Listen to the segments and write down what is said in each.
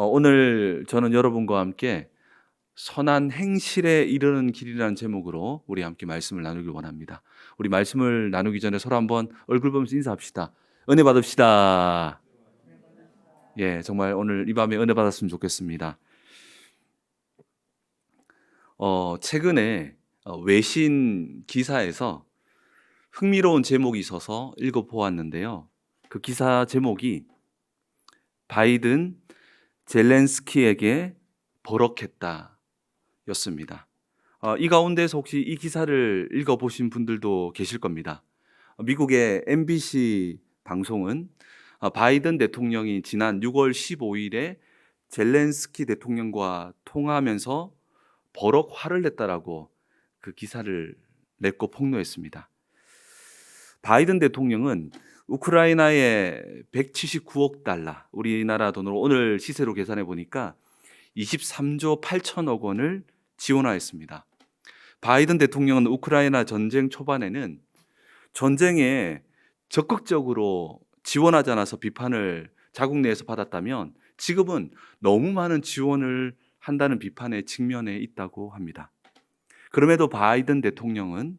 오늘 저는 여러분과 함께 선한 행실에 이르는 길이라는 제목으로 우리 함께 말씀을 나누길 원합니다. 우리 말씀을 나누기 전에 서로 한번 얼굴 보면서 인사합시다. 은혜 받읍시다. 예, 정말 오늘 이 밤에 은혜 받았으면 좋겠습니다. 최근에 외신 기사에서 흥미로운 제목이 있어서 읽어보았는데요. 그 기사 제목이 바이든 젤렌스키에게 버럭했다 였습니다. 이 가운데서 혹시 이 기사를 읽어보신 분들도 계실 겁니다. 미국의 MBC 방송은 바이든 대통령이 지난 6월 15일에 젤렌스키 대통령과 통화하면서 버럭 화를 냈다라고 그 기사를 냈고 폭로했습니다. 바이든 대통령은 우크라이나에 179억 달러, 우리나라 돈으로 오늘 시세로 계산해 보니까 23조 8천억 원을 지원하였습니다. 바이든 대통령은 우크라이나 전쟁 초반에는 전쟁에 적극적으로 지원하지 않아서 비판을 자국 내에서 받았다면 지금은 너무 많은 지원을 한다는 비판에 직면해 있다고 합니다. 그럼에도 바이든 대통령은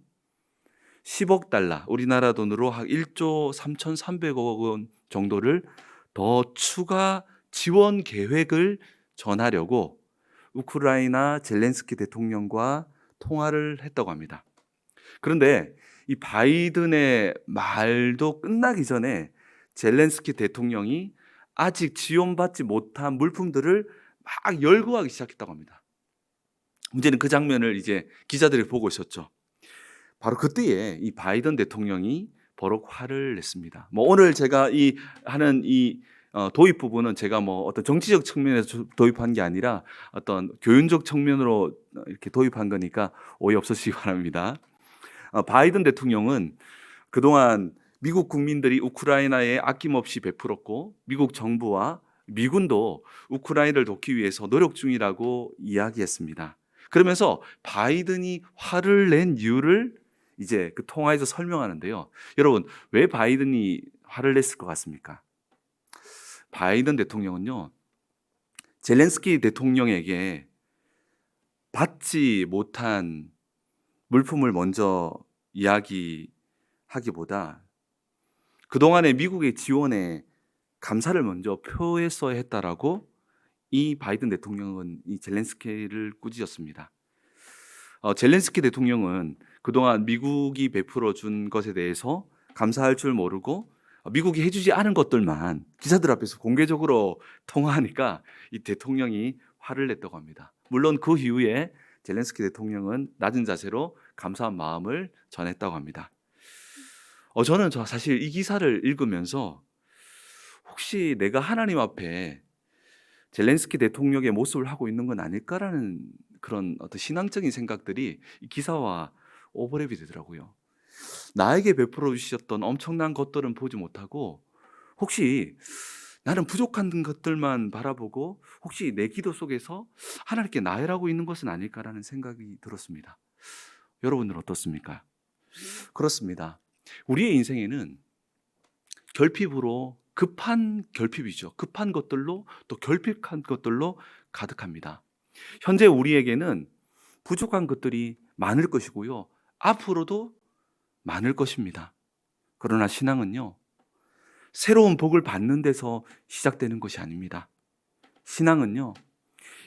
10억 달러, 우리나라 돈으로 한 1조 3,300억 원 정도를 더 추가 지원 계획을 전하려고 우크라이나 젤렌스키 대통령과 통화를 했다고 합니다. 그런데 이 바이든의 말도 끝나기 전에 젤렌스키 대통령이 아직 지원받지 못한 물품들을 막 열거하기 시작했다고 합니다. 문제는 그 장면을 이제 기자들이 보고 있었죠. 바로 그때에 이 바이든 대통령이 버럭 화를 냈습니다. 오늘 제가 하는 도입 부분은 제가 어떤 정치적 측면에서 도입한 게 아니라 어떤 교훈적 측면으로 이렇게 도입한 거니까 오해 없으시기 바랍니다. 바이든 대통령은 그동안 미국 국민들이 우크라이나에 아낌없이 베풀었고 미국 정부와 미군도 우크라이나를 돕기 위해서 노력 중이라고 이야기했습니다. 그러면서 바이든이 화를 낸 이유를 이제 그 통화에서 설명하는데요. 여러분, 왜 바이든이 화를 냈을 것 같습니까? 바이든 대통령은요, 젤렌스키 대통령에게 받지 못한 물품을 먼저 이야기하기보다 그동안의 미국의 지원에 감사를 먼저 표했어야 했다라고 이 바이든 대통령은 이 젤렌스키를 꾸짖었습니다. 젤렌스키 대통령은 그동안 미국이 베풀어 준 것에 대해서 감사할 줄 모르고 미국이 해주지 않은 것들만 기자들 앞에서 공개적으로 통화하니까 이 대통령이 화를 냈다고 합니다. 물론 그 이후에 젤렌스키 대통령은 낮은 자세로 감사한 마음을 전했다고 합니다. 저는 사실 이 기사를 읽으면서 혹시 내가 하나님 앞에 젤렌스키 대통령의 모습을 하고 있는 건 아닐까라는 그런 어떤 신앙적인 생각들이 이 기사와 오버랩이 되더라고요. 나에게 베풀어 주셨던 엄청난 것들은 보지 못하고 혹시 나는 부족한 것들만 바라보고 혹시 내 기도 속에서 하나님께 나열하고 있는 것은 아닐까라는 생각이 들었습니다. 여러분들은 어떻습니까? 그렇습니다. 우리의 인생에는 결핍으로 급한 결핍이죠. 급한 것들로 또 결핍한 것들로 가득합니다. 현재 우리에게는 부족한 것들이 많을 것이고요. 앞으로도 많을 것입니다. 그러나 신앙은요, 새로운 복을 받는 데서 시작되는 것이 아닙니다. 신앙은요,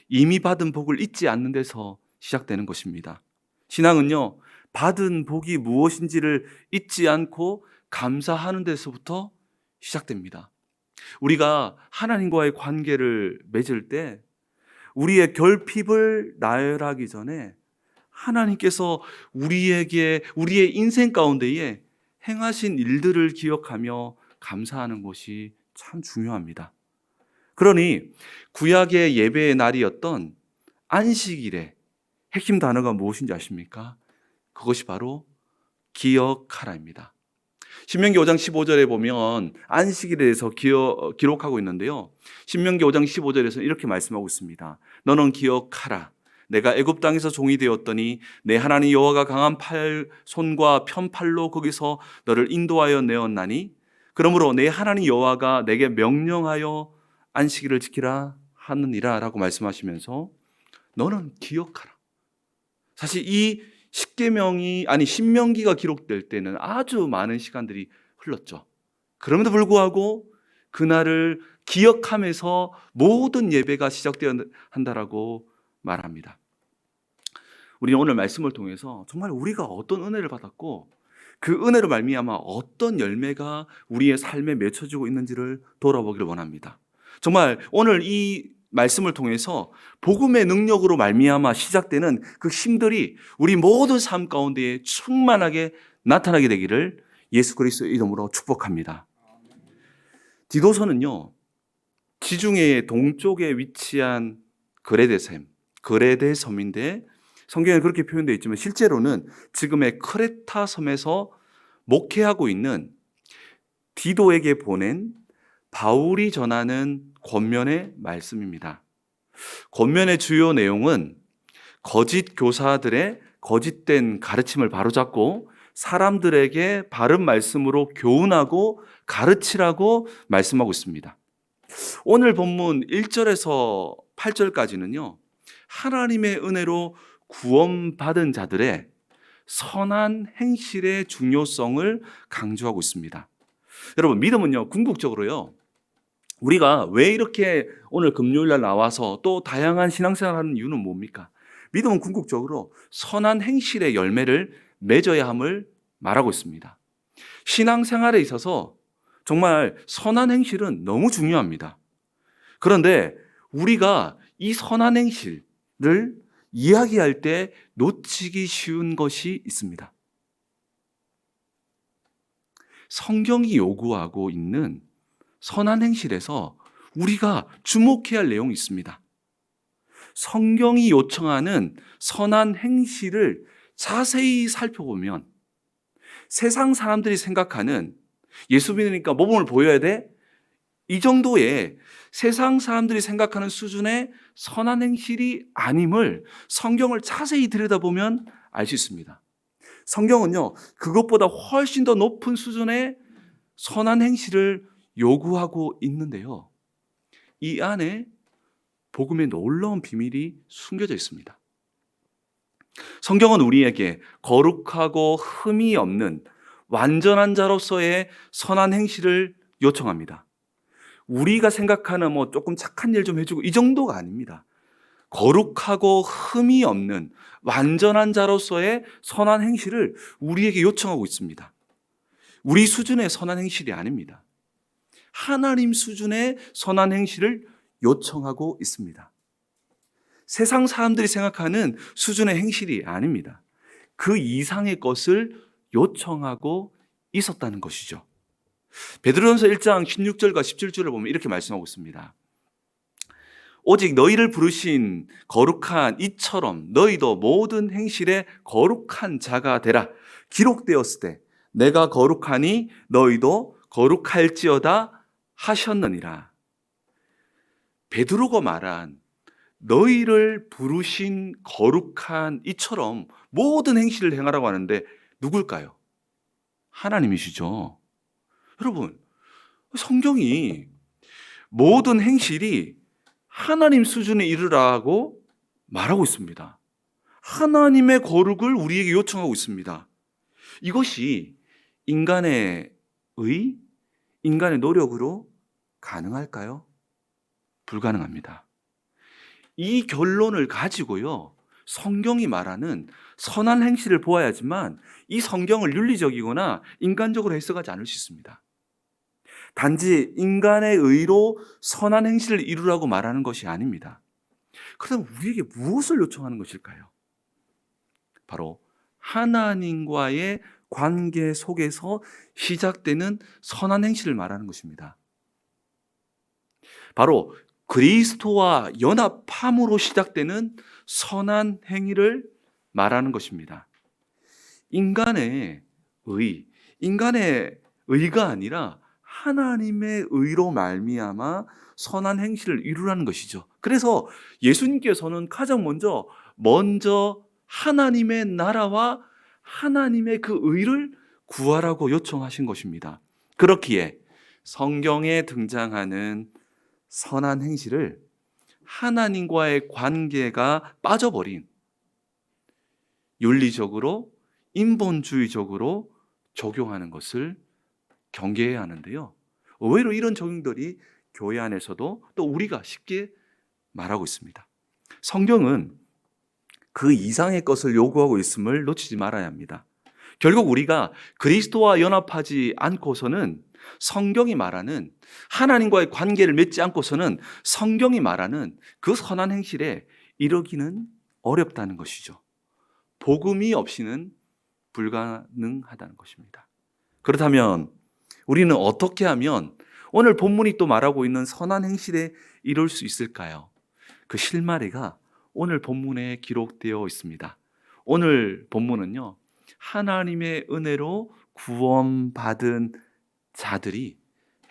이미 받은 복을 잊지 않는 데서 시작되는 것입니다. 신앙은요, 받은 복이 무엇인지를 잊지 않고 감사하는 데서부터 시작됩니다. 우리가 하나님과의 관계를 맺을 때 우리의 결핍을 나열하기 전에 하나님께서 우리에게 우리의 인생 가운데에 행하신 일들을 기억하며 감사하는 것이 참 중요합니다. 그러니 구약의 예배의 날이었던 안식일의 핵심 단어가 무엇인지 아십니까? 그것이 바로 기억하라입니다. 신명기 5장 15절에 보면 안식일에 대해서 기록하고 있는데요. 신명기 5장 15절에서 이렇게 말씀하고 있습니다. 너는 기억하라. 내가 애굽 땅에서 종이 되었더니 내 하나님 여호와가 강한 손과 편팔로 거기서 너를 인도하여 내었나니 그러므로 내 하나님 여호와가 내게 명령하여 안식일을 지키라 하느니라라고 말씀하시면서 너는 기억하라. 사실 이 신명기가 기록될 때는 아주 많은 시간들이 흘렀죠. 그럼에도 불구하고 그날을 기억하면서 모든 예배가 시작되어야 한다라고 말합니다. 우리는 오늘 말씀을 통해서 정말 우리가 어떤 은혜를 받았고 그 은혜로 말미암아 어떤 열매가 우리의 삶에 맺혀지고 있는지를 돌아보기를 원합니다. 정말 오늘 이 말씀을 통해서 복음의 능력으로 말미암아 시작되는 그 힘들이 우리 모든 삶 가운데에 충만하게 나타나게 되기를 예수 그리스도의 이름으로 축복합니다. 디도서는요, 지중해 동쪽에 위치한 그레데 섬인데 성경에 그렇게 표현되어 있지만 실제로는 지금의 크레타 섬에서 목회하고 있는 디도에게 보낸 바울이 전하는 권면의 말씀입니다. 권면의 주요 내용은 거짓 교사들의 거짓된 가르침을 바로잡고 사람들에게 바른 말씀으로 교훈하고 가르치라고 말씀하고 있습니다. 오늘 본문 1절에서 8절까지는요, 하나님의 은혜로 구원받은 자들의 선한 행실의 중요성을 강조하고 있습니다. 여러분, 믿음은요, 궁극적으로요, 우리가 왜 이렇게 오늘 금요일날 나와서 또 다양한 신앙생활을 하는 이유는 뭡니까? 믿음은 궁극적으로 선한 행실의 열매를 맺어야 함을 말하고 있습니다. 신앙생활에 있어서 정말 선한 행실은 너무 중요합니다. 그런데 우리가 이 선한 행실을 이야기할 때 놓치기 쉬운 것이 있습니다. 성경이 요구하고 있는 선한 행실에서 우리가 주목해야 할 내용이 있습니다. 성경이 요청하는 선한 행실을 자세히 살펴보면 세상 사람들이 생각하는 예수 믿으니까 모범을 보여야 돼? 이 정도의 세상 사람들이 생각하는 수준의 선한 행실이 아님을 성경을 자세히 들여다보면 알 수 있습니다. 성경은요, 그것보다 훨씬 더 높은 수준의 선한 행실을 요구하고 있는데요, 이 안에 복음의 놀라운 비밀이 숨겨져 있습니다. 성경은 우리에게 거룩하고 흠이 없는 완전한 자로서의 선한 행실을 요청합니다. 우리가 생각하는 조금 착한 일 좀 해주고 이 정도가 아닙니다. 거룩하고 흠이 없는 완전한 자로서의 선한 행실을 우리에게 요청하고 있습니다. 우리 수준의 선한 행실이 아닙니다. 하나님 수준의 선한 행실을 요청하고 있습니다. 세상 사람들이 생각하는 수준의 행실이 아닙니다. 그 이상의 것을 요청하고 있었다는 것이죠. 베드로전서 1장 16절과 17절을 보면 이렇게 말씀하고 있습니다. 오직 너희를 부르신 거룩한 이처럼 너희도 모든 행실에 거룩한 자가 되라. 기록되었을 때 내가 거룩하니 너희도 거룩할지어다 하셨느니라. 베드로가 말한 너희를 부르신 거룩한 이처럼 모든 행실을 행하라고 하는데 누굴까요? 하나님이시죠. 여러분, 성경이 모든 행실이 하나님 수준에 이르라고 말하고 있습니다. 하나님의 거룩을 우리에게 요청하고 있습니다. 이것이 인간의 노력으로 가능할까요? 불가능합니다. 이 결론을 가지고요, 성경이 말하는 선한 행실을 보아야지만 이 성경을 윤리적이거나 인간적으로 해석하지 않을 수 있습니다. 단지 인간의 의로 선한 행실을 이루라고 말하는 것이 아닙니다. 그럼 우리에게 무엇을 요청하는 것일까요? 바로 하나님과의 관계 속에서 시작되는 선한 행실을 말하는 것입니다. 바로 그리스도와 연합함으로 시작되는 선한 행위를 말하는 것입니다. 인간의 의가 아니라 하나님의 의로 말미암아 선한 행실을 이루라는 것이죠. 그래서 예수님께서는 가장 먼저 하나님의 나라와 하나님의 그 의를 구하라고 요청하신 것입니다. 그렇기에 성경에 등장하는 선한 행실을 하나님과의 관계가 빠져버린, 윤리적으로 인본주의적으로 적용하는 것을 경계해야 하는데요. 의외로 이런 적용들이 교회 안에서도 또 우리가 쉽게 말하고 있습니다. 성경은 그 이상의 것을 요구하고 있음을 놓치지 말아야 합니다. 결국 우리가 그리스도와 연합하지 않고서는 성경이 말하는 하나님과의 관계를 맺지 않고서는 성경이 말하는 그 선한 행실에 이르기는 어렵다는 것이죠. 복음이 없이는 불가능하다는 것입니다. 그렇다면 우리는 어떻게 하면 오늘 본문이 또 말하고 있는 선한 행실에 이룰 수 있을까요? 그 실마리가 오늘 본문에 기록되어 있습니다. 오늘 본문은요, 하나님의 은혜로 구원받은 자들이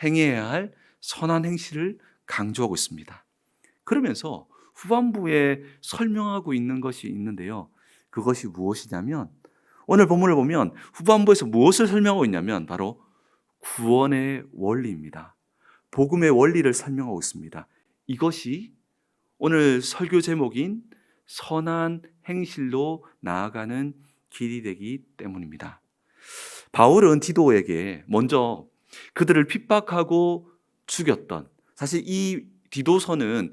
행해야 할 선한 행실을 강조하고 있습니다. 그러면서 후반부에 설명하고 있는 것이 있는데요. 그것이 무엇이냐면 오늘 본문을 보면 후반부에서 무엇을 설명하고 있냐면 바로 구원의 원리입니다. 복음의 원리를 설명하고 있습니다. 이것이 오늘 설교 제목인 선한 행실로 나아가는 길이 되기 때문입니다. 바울은 디도에게 먼저 그들을 핍박하고 죽였던, 사실 이 디도서는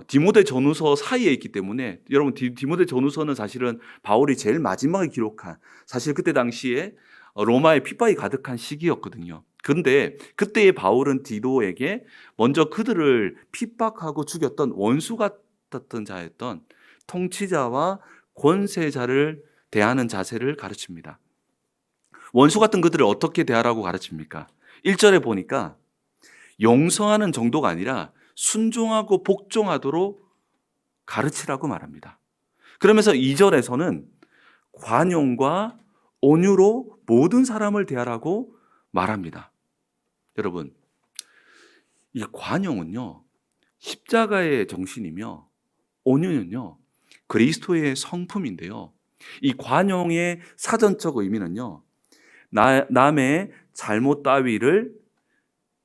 디모데 전후서 사이에 있기 때문에 여러분 디모데 전후서는 사실은 바울이 제일 마지막에 기록한, 사실 그때 당시에 로마의 핍박이 가득한 시기였거든요. 그런데 그때의 바울은 디도에게 먼저 그들을 핍박하고 죽였던 원수 같았던 자였던 통치자와 권세자를 대하는 자세를 가르칩니다. 원수 같은 그들을 어떻게 대하라고 가르칩니까? 1절에 보니까 용서하는 정도가 아니라 순종하고 복종하도록 가르치라고 말합니다. 그러면서 2절에서는 관용과 온유로 모든 사람을 대하라고 말합니다. 여러분, 이 관용은요, 십자가의 정신이며 온유는요, 그리스도의 성품인데요. 이 관용의 사전적 의미는요, 남의 잘못 따위를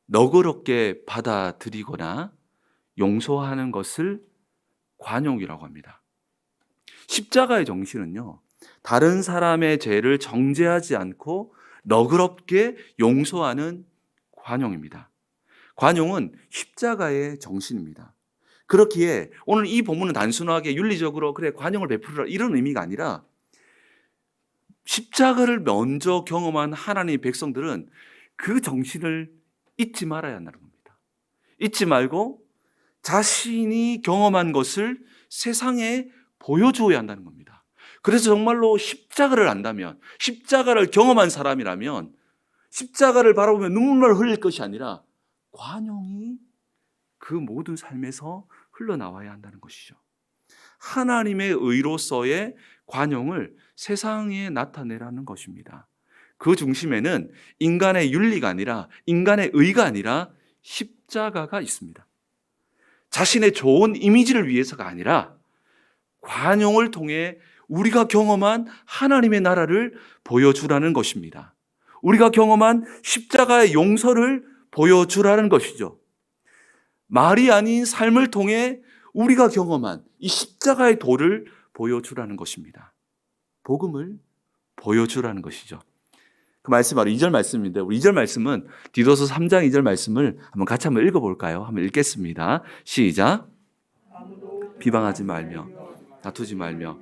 너그럽게 받아들이거나 용서하는 것을 관용이라고 합니다. 십자가의 정신은요, 다른 사람의 죄를 정죄하지 않고 너그럽게 용서하는 관용입니다. 관용은 십자가의 정신입니다. 그렇기에 오늘 이 본문은 단순하게 윤리적으로 그래 관용을 베풀으라 이런 의미가 아니라 십자가를 먼저 경험한 하나님의 백성들은 그 정신을 잊지 말아야 한다는 겁니다. 잊지 말고 자신이 경험한 것을 세상에 보여주어야 한다는 겁니다. 그래서 정말로 십자가를 안다면, 십자가를 경험한 사람이라면 십자가를 바라보며 눈물을 흘릴 것이 아니라 관용이 그 모든 삶에서 흘러나와야 한다는 것이죠. 하나님의 의로서의 관용을 세상에 나타내라는 것입니다. 그 중심에는 인간의 윤리가 아니라, 인간의 의가 아니라 십자가가 있습니다. 자신의 좋은 이미지를 위해서가 아니라 관용을 통해 우리가 경험한 하나님의 나라를 보여주라는 것입니다. 우리가 경험한 십자가의 용서를 보여주라는 것이죠. 말이 아닌 삶을 통해 우리가 경험한 이 십자가의 도를 보여주라는 것입니다. 복음을 보여주라는 것이죠. 그 말씀 바로 2절 말씀인데, 우리 2절 말씀은 디도서 3장 2절 말씀을 같이 한번 읽어볼까요? 한번 읽겠습니다. 시작. 비방하지 말며 다투지 말며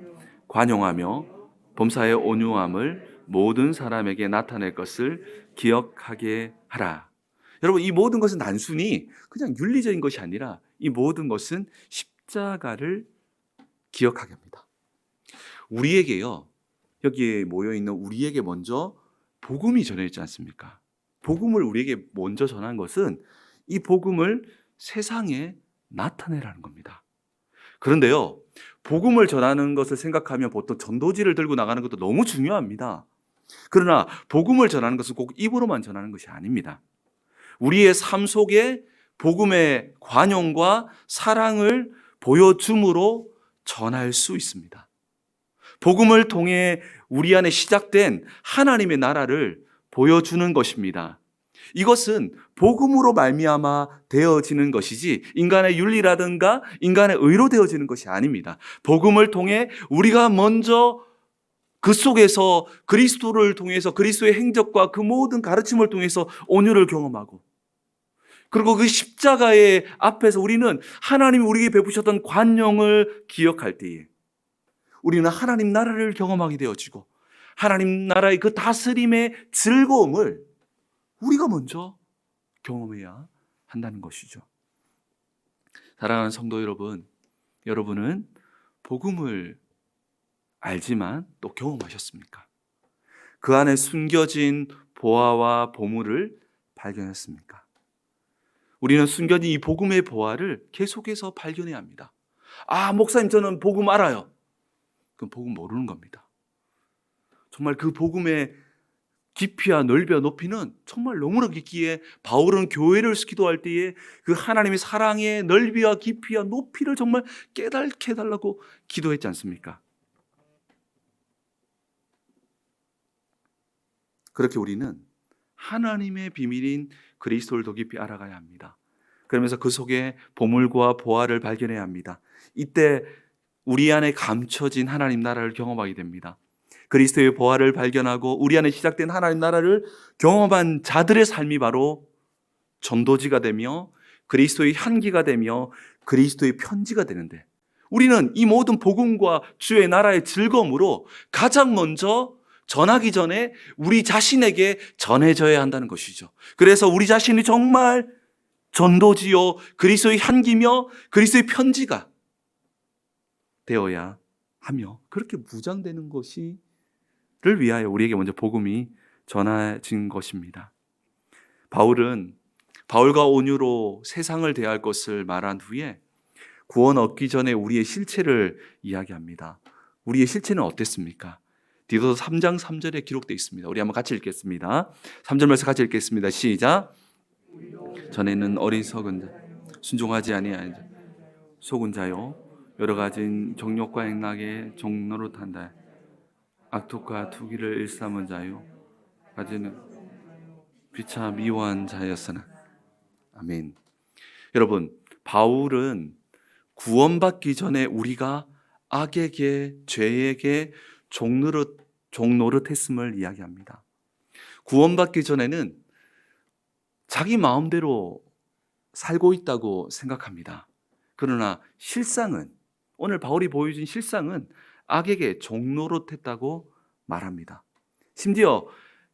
관용하며 범사의 온유함을 모든 사람에게 나타낼 것을 기억하게 하라. 여러분, 이 모든 것은 단순히 그냥 윤리적인 것이 아니라 이 모든 것은 십자가를 기억하게 합니다. 우리에게요, 여기에 모여있는 우리에게 먼저 복음이 전해있지 않습니까? 복음을 우리에게 먼저 전한 것은 이 복음을 세상에 나타내라는 겁니다. 그런데요, 복음을 전하는 것을 생각하면 보통 전도지를 들고 나가는 것도 너무 중요합니다. 그러나 복음을 전하는 것은 꼭 입으로만 전하는 것이 아닙니다. 우리의 삶 속에 복음의 관용과 사랑을 보여줌으로 전할 수 있습니다. 복음을 통해 우리 안에 시작된 하나님의 나라를 보여주는 것입니다. 이것은 복음으로 말미암아 되어지는 것이지 인간의 윤리라든가 인간의 의로 되어지는 것이 아닙니다. 복음을 통해 우리가 먼저 그 속에서 그리스도를 통해서 그리스도의 행적과 그 모든 가르침을 통해서 온유를 경험하고, 그리고 그 십자가의 앞에서 우리는 하나님이 우리에게 베푸셨던 관용을 기억할 때에 우리는 하나님 나라를 경험하게 되어지고 하나님 나라의 그 다스림의 즐거움을 우리가 먼저 경험해야 한다는 것이죠. 사랑하는 성도 여러분, 여러분은 복음을 알지만 또 경험하셨습니까? 그 안에 숨겨진 보화와 보물을 발견했습니까? 우리는 숨겨진 이 복음의 보화를 계속해서 발견해야 합니다. 아, 목사님 저는 복음 알아요. 그럼 복음 모르는 겁니다. 정말 그 복음의 깊이와 넓이와 높이는 정말 너무나 깊기에 바울은 교회를 기도할 때에 그 하나님의 사랑의 넓이와 깊이와 높이를 정말 깨닫게 해달라고 기도했지 않습니까? 그렇게 우리는 하나님의 비밀인 그리스도를 더 깊이 알아가야 합니다. 그러면서 그 속에 보물과 보화를 발견해야 합니다. 이때 우리 안에 감춰진 하나님 나라를 경험하게 됩니다. 그리스도의 보화를 발견하고 우리 안에 시작된 하나님 나라를 경험한 자들의 삶이 바로 전도지가 되며 그리스도의 향기가 되며 그리스도의 편지가 되는데, 우리는 이 모든 복음과 주의 나라의 즐거움으로 가장 먼저 전하기 전에 우리 자신에게 전해져야 한다는 것이죠. 그래서 우리 자신이 정말 전도지요 그리스도의 향기며 그리스도의 편지가 되어야 하며, 그렇게 무장되는 것이 를 위하여 우리에게 먼저 복음이 전해진 것입니다. 바울은 바울과 온유로 세상을 대할 것을 말한 후에 구원 얻기 전에 우리의 실체를 이야기합니다. 우리의 실체는 어땠습니까? 디도서 3장 3절에 기록되어 있습니다. 우리 한번 같이 읽겠습니다. 3절 말씀 같이 읽겠습니다. 시작. 전에는 어리석은 자, 순종하지 아니한 자, 속은 자요 여러 가지 정욕과 행락에 종노릇한다. 악독과 투기를 일삼은 자요 가지는 비차 미워한 자였으나. 아멘. 여러분, 바울은 구원받기 전에 우리가 악에게 죄에게 종노릇했음을 이야기합니다. 구원받기 전에는 자기 마음대로 살고 있다고 생각합니다. 그러나 실상은, 오늘 바울이 보여준 실상은 악에게 종노릇했다고 말합니다. 심지어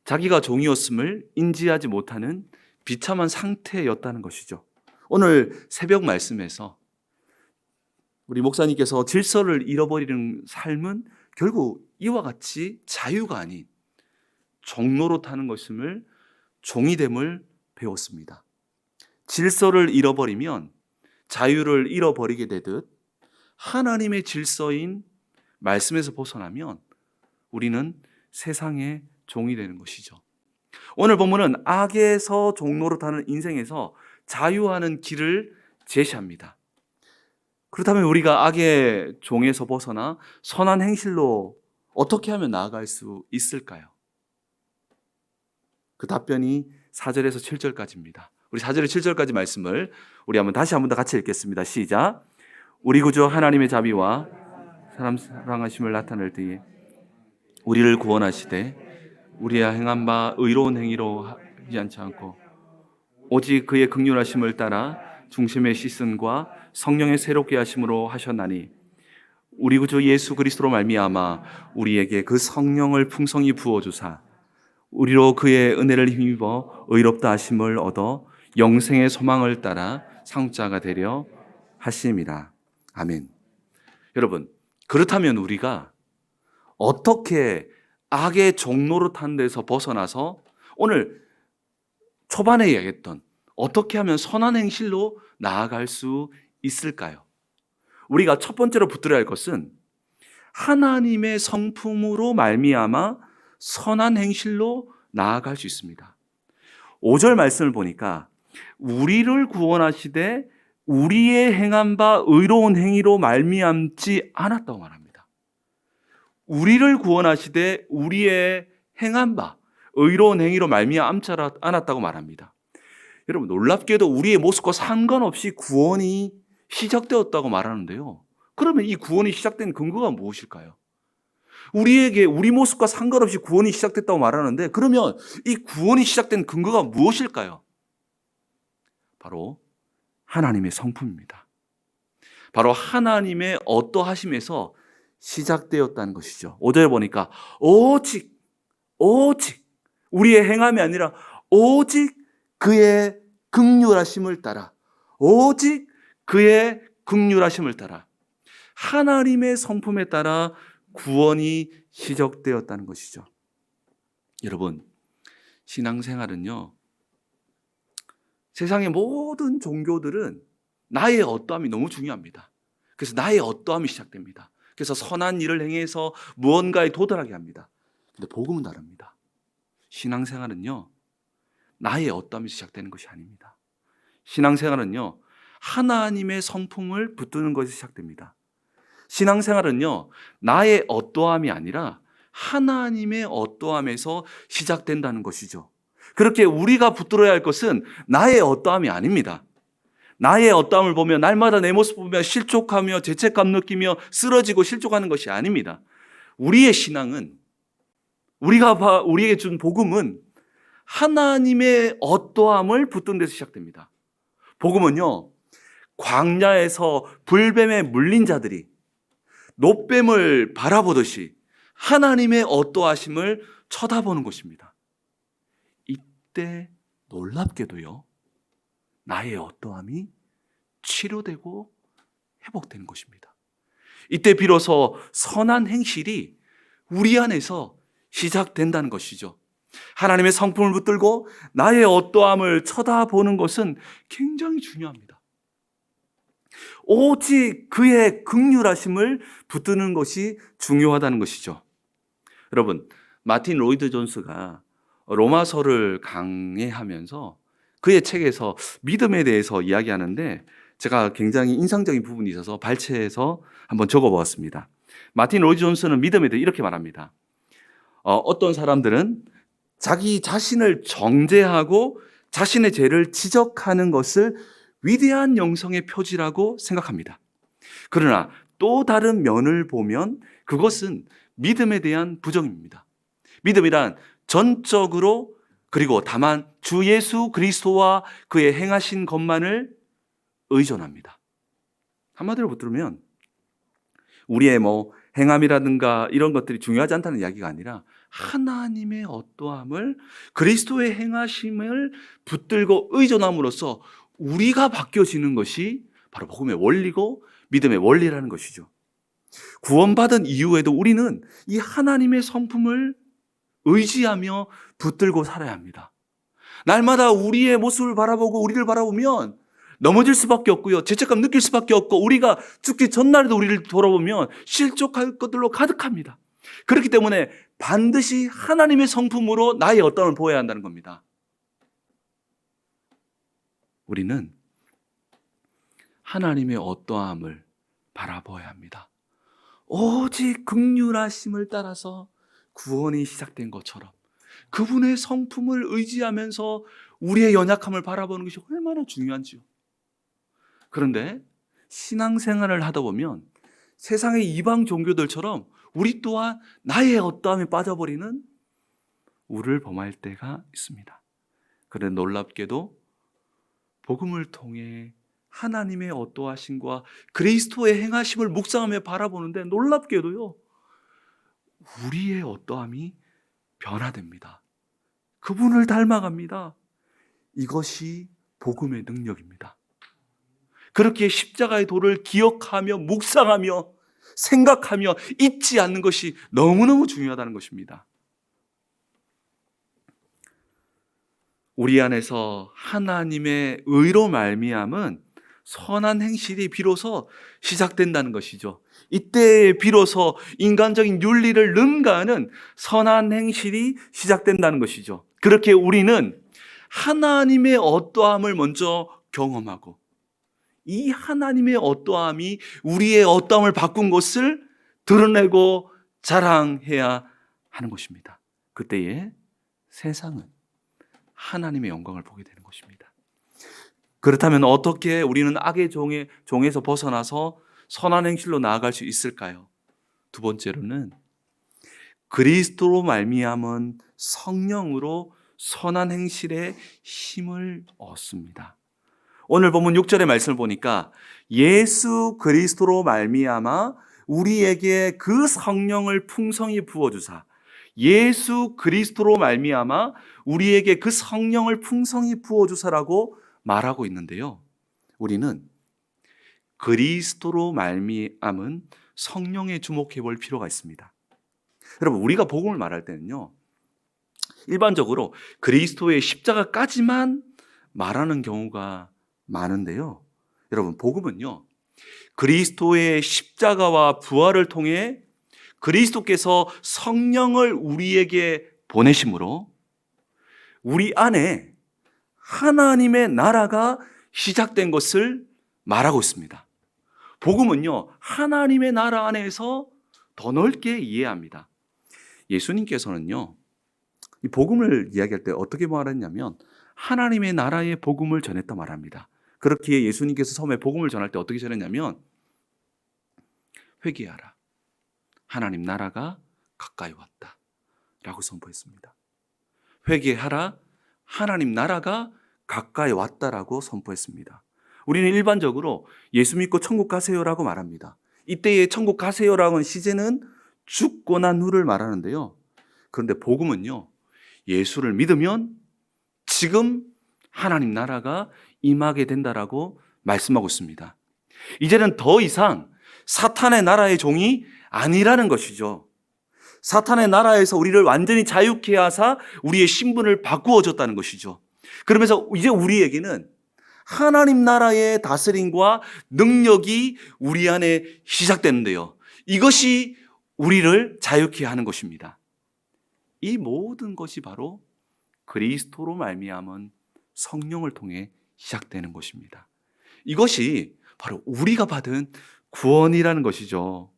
자기가 종이었음을 인지하지 못하는 비참한 상태였다는 것이죠. 오늘 새벽 말씀에서 우리 목사님께서 질서를 잃어버리는 삶은 결국 이와 같이 자유가 아닌 종노릇하는 것임을, 종이됨을 배웠습니다. 질서를 잃어버리면 자유를 잃어버리게 되듯 하나님의 질서인 말씀에서 벗어나면 우리는 세상의 종이 되는 것이죠. 오늘 본문은 악에서 종노릇하는 인생에서 자유하는 길을 제시합니다. 그렇다면 우리가 악의 종에서 벗어나 선한 행실로 어떻게 하면 나아갈 수 있을까요? 그 답변이 4절에서 7절까지입니다. 우리 4절에서 7절까지 말씀을 우리 다시 한번 더 같이 읽겠습니다. 시작. 우리 구주 하나님의 자비와 사람 사랑하심을 나타낼 때에 우리를 구원하시되 우리가 행한 바 의로운 행위로 하지 않지 않고 오직 그의 긍휼하심을 따라 중심의 씻음과 성령의 새롭게 하심으로 하셨나니, 우리 구주 예수 그리스도로 말미암아 우리에게 그 성령을 풍성히 부어주사 우리로 그의 은혜를 힘입어 의롭다 하심을 얻어 영생의 소망을 따라 상자가 되려 하심이라. 아멘. 여러분, 그렇다면 우리가 어떻게 악의 종노릇한 데서 벗어나서 오늘 초반에 이야기했던 어떻게 하면 선한 행실로 나아갈 수 있을까요? 우리가 첫 번째로 붙들어야 할 것은 하나님의 성품으로 말미암아 선한 행실로 나아갈 수 있습니다. 5절 말씀을 보니까 우리를 구원하시되 우리의 행한 바 의로운 행위로 말미암지 않았다고 말합니다. 우리를 구원하시되 우리의 행한 바 의로운 행위로 말미암지 않았다고 말합니다. 여러분, 놀랍게도 우리의 모습과 상관없이 구원이 시작되었다고 말하는데요. 그러면 이 구원이 시작된 근거가 무엇일까요? 우리 모습과 상관없이 구원이 시작됐다고 말하는데, 그러면 이 구원이 시작된 근거가 무엇일까요? 바로 하나님의 성품입니다. 바로 하나님의 어떠하심에서 시작되었다는 것이죠. 5절에 보니까 오직 우리의 행함이 아니라 오직 그의 긍휼하심을 따라, 오직 그의 긍휼하심을 따라, 하나님의 성품에 따라 구원이 시작되었다는 것이죠. 여러분, 신앙생활은요, 세상의 모든 종교들은 나의 어떠함이 너무 중요합니다. 그래서 나의 어떠함이 시작됩니다. 그래서 선한 일을 행해서 무언가에 도달하게 합니다. 근데 복음은 다릅니다. 신앙생활은요, 나의 어떠함이 시작되는 것이 아닙니다. 신앙생활은요, 하나님의 성품을 붙드는 것이 시작됩니다. 신앙생활은요, 나의 어떠함이 아니라 하나님의 어떠함에서 시작된다는 것이죠. 그렇게 우리가 붙들어야 할 것은 나의 어떠함이 아닙니다. 나의 어떠함을 보며 날마다 내 모습 보며 실족하며 죄책감 느끼며 쓰러지고 실족하는 것이 아닙니다. 우리의 신앙은, 우리에게 준 복음은 하나님의 어떠함을 붙든 데서 시작됩니다. 복음은요, 광야에서 불뱀에 물린 자들이 놋뱀을 바라보듯이 하나님의 어떠하심을 쳐다보는 것입니다. 이때 놀랍게도요, 나의 어떠함이 치료되고 회복되는 것입니다. 이때 비로소 선한 행실이 우리 안에서 시작된다는 것이죠. 하나님의 성품을 붙들고 나의 어떠함을 쳐다보는 것은 굉장히 중요합니다. 오직 그의 긍휼하심을 붙드는 것이 중요하다는 것이죠. 여러분, 마틴 로이드 존스가 로마서를 강해하면서 그의 책에서 믿음에 대해서 이야기하는데, 제가 굉장히 인상적인 부분이 있어서 발췌해서 한번 적어보았습니다. 마틴 로이드 존스는 믿음에 대해 이렇게 말합니다. 어떤 사람들은 자기 자신을 정죄하고 자신의 죄를 지적하는 것을 위대한 영성의 표지라고 생각합니다. 그러나 또 다른 면을 보면 그것은 믿음에 대한 부정입니다. 믿음이란 전적으로, 그리고 다만 주 예수 그리스도와 그의 행하신 것만을 의존합니다. 한마디로 붙들면 우리의 행함이라든가 이런 것들이 중요하지 않다는 이야기가 아니라 하나님의 어떠함을, 그리스도의 행하심을 붙들고 의존함으로써 우리가 바뀌어지는 것이 바로 복음의 원리고 믿음의 원리라는 것이죠. 구원받은 이후에도 우리는 이 하나님의 성품을 의지하며 붙들고 살아야 합니다. 날마다 우리의 모습을 바라보고 우리를 바라보면 넘어질 수밖에 없고요, 죄책감 느낄 수밖에 없고, 우리가 죽기 전날에도 우리를 돌아보면 실족할 것들로 가득합니다. 그렇기 때문에 반드시 하나님의 성품으로 나의 어떠함을 보여야 한다는 겁니다. 우리는 하나님의 어떠함을 바라보아야 합니다. 오직 긍휼하심을 따라서 구원이 시작된 것처럼 그분의 성품을 의지하면서 우리의 연약함을 바라보는 것이 얼마나 중요한지요. 그런데 신앙생활을 하다 보면 세상의 이방 종교들처럼 우리 또한 나의 어떠함에 빠져버리는 우를 범할 때가 있습니다. 그런데 놀랍게도 복음을 통해 하나님의 어떠하심과 그리스도의 행하심을 묵상하며 바라보는데 놀랍게도요, 우리의 어떠함이 변화됩니다. 그분을 닮아갑니다. 이것이 복음의 능력입니다. 그렇게 십자가의 도를 기억하며 묵상하며 생각하며 잊지 않는 것이 너무너무 중요하다는 것입니다. 우리 안에서 하나님의 의로 말미암은 선한 행실이 비로소 시작된다는 것이죠. 이때 비로소 인간적인 윤리를 능가하는 선한 행실이 시작된다는 것이죠. 그렇게 우리는 하나님의 어떠함을 먼저 경험하고 이 하나님의 어떠함이 우리의 어떠함을 바꾼 것을 드러내고 자랑해야 하는 것입니다. 그때에 세상은 하나님의 영광을 보게 되는 것입니다. 그렇다면 어떻게 우리는 악의 종에서 벗어나서 선한 행실로 나아갈 수 있을까요? 두 번째로는 그리스도로 말미암은 성령으로 선한 행실에 힘을 얻습니다. 오늘 본문 6절의 말씀을 보니까 예수 그리스도로 말미암아 우리에게 그 성령을 풍성히 부어주사, 예수 그리스도로 말미암아 우리에게 그 성령을 풍성히 부어주사라고 말하고 있는데요. 우리는 그리스도로 말미암은 성령에 주목해 볼 필요가 있습니다. 여러분, 우리가 복음을 말할 때는요, 일반적으로 그리스도의 십자가까지만 말하는 경우가 많은데요. 여러분, 복음은요, 그리스도의 십자가와 부활을 통해 그리스도께서 성령을 우리에게 보내심으로 우리 안에 하나님의 나라가 시작된 것을 말하고 있습니다. 복음은요, 하나님의 나라 안에서 더 넓게 이해합니다. 예수님께서는요, 이 복음을 이야기할 때 어떻게 말했냐면 하나님의 나라의 복음을 전했다 말합니다. 그렇기에 예수님께서 처음에 복음을 전할 때 어떻게 전했냐면 회개하라, 하나님 나라가 가까이 왔다 라고 선포했습니다. 회개하라, 하나님 나라가 가까이 왔다라고 선포했습니다. 우리는 일반적으로 예수 믿고 천국 가세요라고 말합니다. 이때의 천국 가세요라는 시제는 죽고 난 후를 말하는데요. 그런데 복음은요, 예수를 믿으면 지금 하나님 나라가 임하게 된다라고 말씀하고 있습니다. 이제는 더 이상 사탄의 나라의 종이 아니라는 것이죠. 사탄의 나라에서 우리를 완전히 자유케 하사 우리의 신분을 바꾸어 줬다는 것이죠. 그러면서 이제 우리에게는 하나님 나라의 다스림과 능력이 우리 안에 시작되는데요. 이것이 우리를 자유케 하는 것입니다. 이 모든 것이 바로 그리스도로 말미암은 성령을 통해 시작되는 것입니다. 이것이 바로 우리가 받은 구원이라는 것이죠.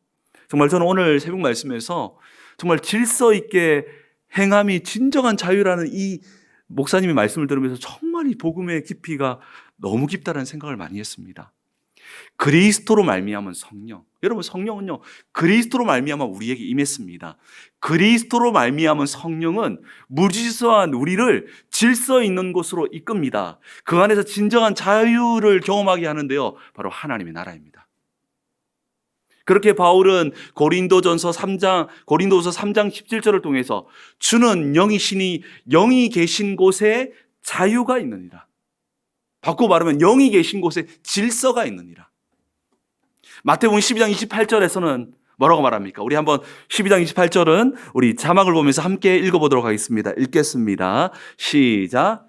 정말 저는 오늘 새벽 말씀에서 정말 질서 있게 행함이 진정한 자유라는 이 목사님의 말씀을 들으면서 정말 이 복음의 깊이가 너무 깊다는 생각을 많이 했습니다. 그리스도로 말미암은 성령. 여러분, 성령은요, 그리스도로 말미암아 우리에게 임했습니다. 그리스도로 말미암은 성령은 무질서한 우리를 질서 있는 곳으로 이끕니다. 그 안에서 진정한 자유를 경험하게 하는데요, 바로 하나님의 나라입니다. 그렇게 바울은 고린도서 3장 17절을 통해서 주는 영이시니 영이 계신 곳에 자유가 있느니라. 바꾸고 말하면 영이 계신 곳에 질서가 있느니라. 마태복음 12장 28절에서는 뭐라고 말합니까? 우리 한번 12장 28절은 우리 자막을 보면서 함께 읽어보도록 하겠습니다. 읽겠습니다. 시작.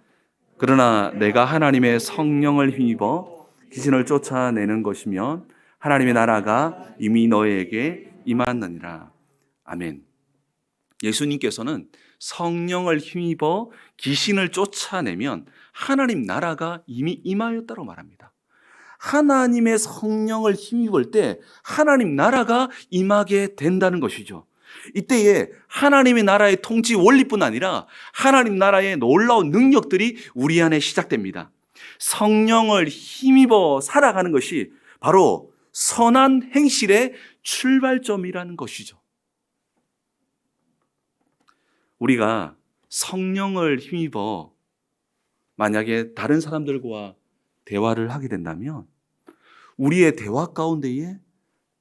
그러나 내가 하나님의 성령을 힘입어 귀신을 쫓아내는 것이면 하나님의 나라가 이미 너에게 임하느니라. 아멘. 예수님께서는 성령을 힘입어 귀신을 쫓아내면 하나님 나라가 이미 임하였다고 말합니다. 하나님의 성령을 힘입을 때 하나님 나라가 임하게 된다는 것이죠. 이때에 하나님의 나라의 통치 원리뿐 아니라 하나님 나라의 놀라운 능력들이 우리 안에 시작됩니다. 성령을 힘입어 살아가는 것이 바로 선한 행실의 출발점이라는 것이죠. 우리가 성령을 힘입어 만약에 다른 사람들과 대화를 하게 된다면 우리의 대화 가운데에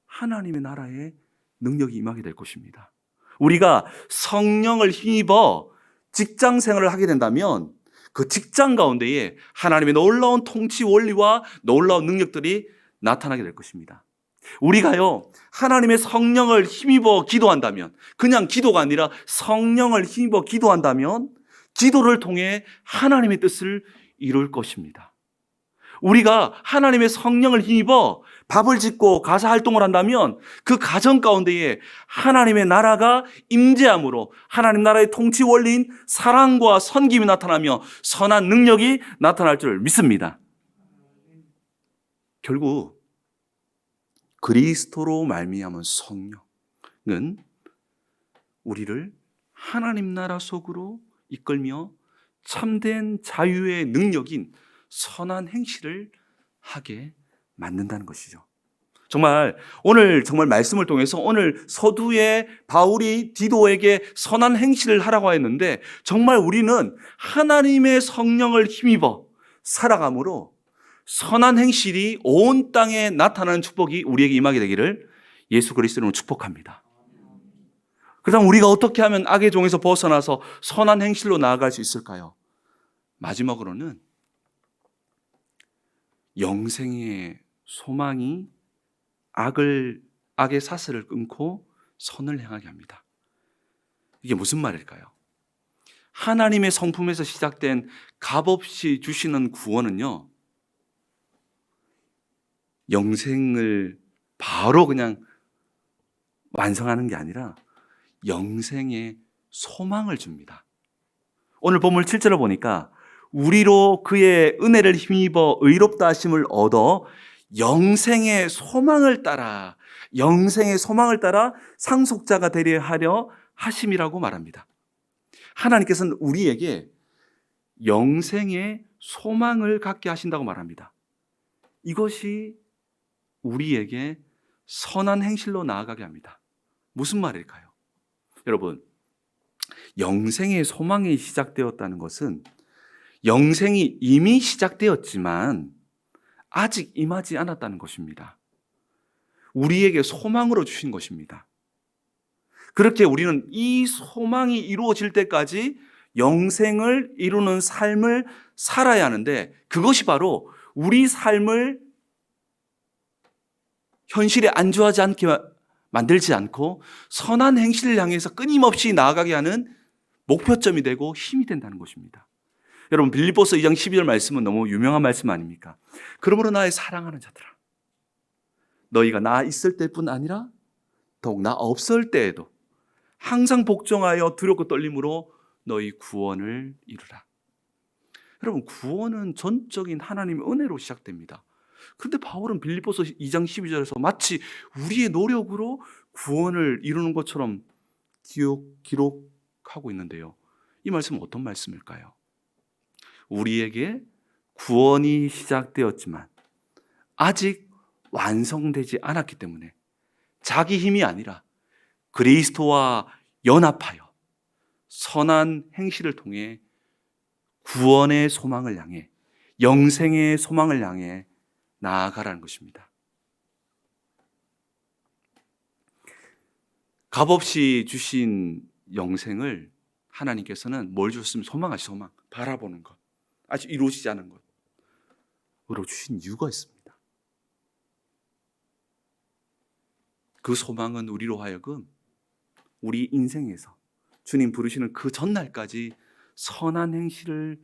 하나님의 나라의 능력이 임하게 될 것입니다. 우리가 성령을 힘입어 직장 생활을 하게 된다면 그 직장 가운데에 하나님의 놀라운 통치 원리와 놀라운 능력들이 나타나게 될 것입니다. 우리가요, 하나님의 성령을 힘입어 기도한다면, 그냥 기도가 아니라 성령을 힘입어 기도한다면 기도를 통해 하나님의 뜻을 이룰 것입니다. 우리가 하나님의 성령을 힘입어 밥을 짓고 가사 활동을 한다면 그 가정 가운데에 하나님의 나라가 임재함으로 하나님 나라의 통치 원리인 사랑과 섬김이 나타나며 선한 능력이 나타날 줄 믿습니다. 결국 그리스도로 말미암은 성령은 우리를 하나님 나라 속으로 이끌며 참된 자유의 능력인 선한 행실을 하게 만든다는 것이죠. 정말 오늘 정말 말씀을 통해서 오늘 서두에 바울이 디도에게 선한 행실을 하라고 했는데 정말 우리는 하나님의 성령을 힘입어 살아감으로 선한 행실이 온 땅에 나타나는 축복이 우리에게 임하게 되기를 예수 그리스도로 축복합니다. 그다음 우리가 어떻게 하면 악의 종에서 벗어나서 선한 행실로 나아갈 수 있을까요? 마지막으로는 영생의 소망이 악의 사슬을 끊고 선을 행하게 합니다. 이게 무슨 말일까요? 하나님의 성품에서 시작된 값없이 주시는 구원은요, 영생을 바로 그냥 완성하는 게 아니라 영생의 소망을 줍니다. 오늘 본문 7절을 보니까 우리로 그의 은혜를 힘입어 의롭다 하심을 얻어 영생의 소망을 따라 상속자가 되려 하려 하심이라고 말합니다. 하나님께서는 우리에게 영생의 소망을 갖게 하신다고 말합니다. 이것이 우리에게 선한 행실로 나아가게 합니다. 무슨 말일까요? 여러분, 영생의 소망이 시작되었다는 것은 영생이 이미 시작되었지만 아직 임하지 않았다는 것입니다. 우리에게 소망으로 주신 것입니다. 그렇게 우리는 이 소망이 이루어질 때까지 영생을 이루는 삶을 살아야 하는데 그것이 바로 우리 삶을 현실에 안주하지 않게 만들지 않고 선한 행실을 향해서 끊임없이 나아가게 하는 목표점이 되고 힘이 된다는 것입니다. 여러분 빌립보서 2장 12절 말씀은 너무 유명한 말씀 아닙니까? 그러므로 나의 사랑하는 자들아 너희가 나 있을 때뿐 아니라 더욱 나 없을 때에도 항상 복종하여 두렵고 떨림으로 너희 구원을 이루라. 여러분 구원은 전적인 하나님의 은혜로 시작됩니다. 그런데 바울은 빌립보서 2장 12절에서 마치 우리의 노력으로 구원을 이루는 것처럼 기록하고 있는데요. 이 말씀은 어떤 말씀일까요? 우리에게 구원이 시작되었지만 아직 완성되지 않았기 때문에 자기 힘이 아니라 그리스도와 연합하여 선한 행실을 통해 구원의 소망을 향해 영생의 소망을 향해 나아가라는 것입니다. 값없이 주신 영생을 하나님께서는 뭘 주셨으면 소망하시 소망, 바라보는 것, 아직 이루어지지 않은 것으로 주신 이유가 있습니다. 그 소망은 우리로 하여금 우리 인생에서 주님 부르시는 그 전날까지 선한 행실을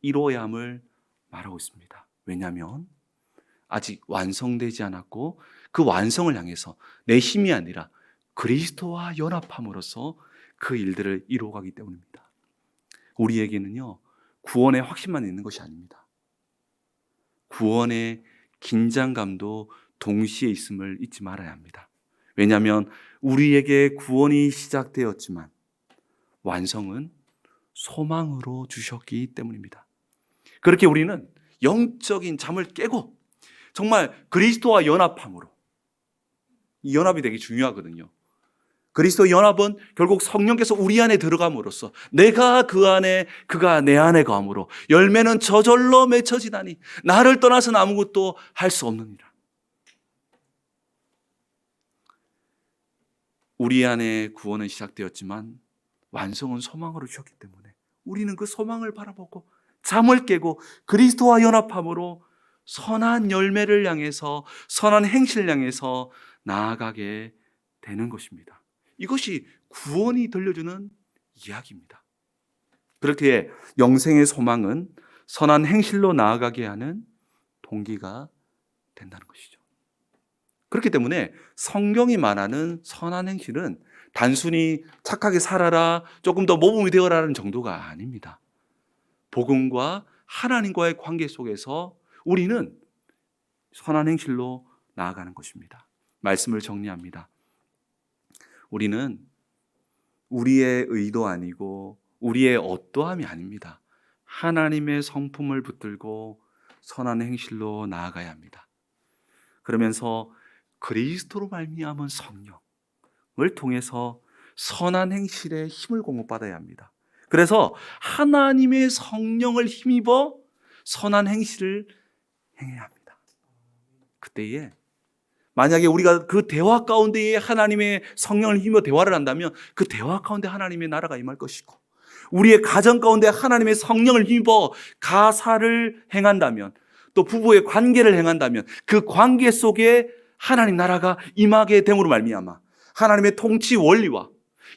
이루어야 함을 말하고 있습니다. 왜냐하면 아직 완성되지 않았고 그 완성을 향해서 내 힘이 아니라 그리스도와 연합함으로써 그 일들을 이루어가기 때문입니다. 우리에게는요 구원의 확신만 있는 것이 아닙니다. 구원의 긴장감도 동시에 있음을 잊지 말아야 합니다. 왜냐하면 우리에게 구원이 시작되었지만 완성은 소망으로 주셨기 때문입니다. 그렇게 우리는 영적인 잠을 깨고 정말 그리스도와 연합함으로, 이 연합이 되게 중요하거든요. 그리스도 연합은 결국 성령께서 우리 안에 들어감으로써 내가 그 안에 그가 내 안에 거함으로 열매는 저절로 맺혀지다니 나를 떠나서는 아무것도 할 수 없느니라. 우리 안에 구원은 시작되었지만 완성은 소망으로 주셨기 때문에 우리는 그 소망을 바라보고 잠을 깨고 그리스도와 연합함으로 선한 열매를 향해서 선한 행실을 향해서 나아가게 되는 것입니다. 이것이 구원이 들려주는 이야기입니다. 그렇게 영생의 소망은 선한 행실로 나아가게 하는 동기가 된다는 것이죠. 그렇기 때문에 성경이 말하는 선한 행실은 단순히 착하게 살아라, 조금 더 모범이 되어라는 정도가 아닙니다. 복음과 하나님과의 관계 속에서 우리는 선한 행실로 나아가는 것입니다. 말씀을 정리합니다. 우리는 우리의 의도 아니고 우리의 어떠함이 아닙니다. 하나님의 성품을 붙들고 선한 행실로 나아가야 합니다. 그러면서 그리스도로 말미암은 성령을 통해서 선한 행실에 힘을 공급받아야 합니다. 그래서 하나님의 성령을 힘입어 선한 행실을 행해야 합니다. 그때에 만약에 우리가 그 대화 가운데에 하나님의 성령을 힘입어 대화를 한다면 그 대화 가운데 하나님의 나라가 임할 것이고, 우리의 가정 가운데 하나님의 성령을 힘입어 가사를 행한다면, 또 부부의 관계를 행한다면 그 관계 속에 하나님 나라가 임하게 됨으로 말미암아 하나님의 통치 원리와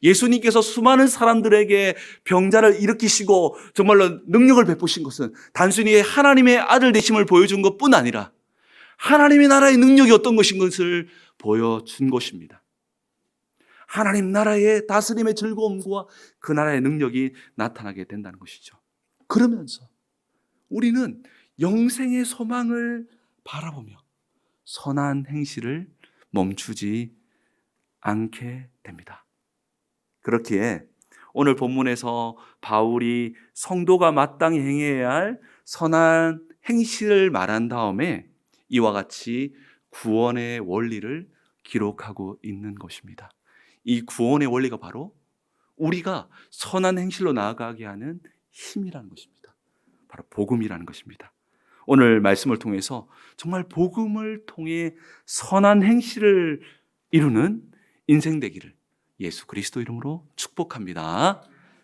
예수님께서 수많은 사람들에게 병자를 일으키시고 정말로 능력을 베푸신 것은 단순히 하나님의 아들 되심을 보여준 것뿐 아니라 하나님의 나라의 능력이 어떤 것인 것을 보여준 것입니다. 하나님 나라의 다스림의 즐거움과 그 나라의 능력이 나타나게 된다는 것이죠. 그러면서 우리는 영생의 소망을 바라보며 선한 행실을 멈추지 않게 됩니다. 그렇기에 오늘 본문에서 바울이 성도가 마땅히 행해야 할 선한 행실을 말한 다음에 이와 같이 구원의 원리를 기록하고 있는 것입니다. 이 구원의 원리가 바로 우리가 선한 행실로 나아가게 하는 힘이라는 것입니다. 바로 복음이라는 것입니다. 오늘 말씀을 통해서 정말 복음을 통해 선한 행실을 이루는 인생 되기를 예수 그리스도 이름으로 축복합니다.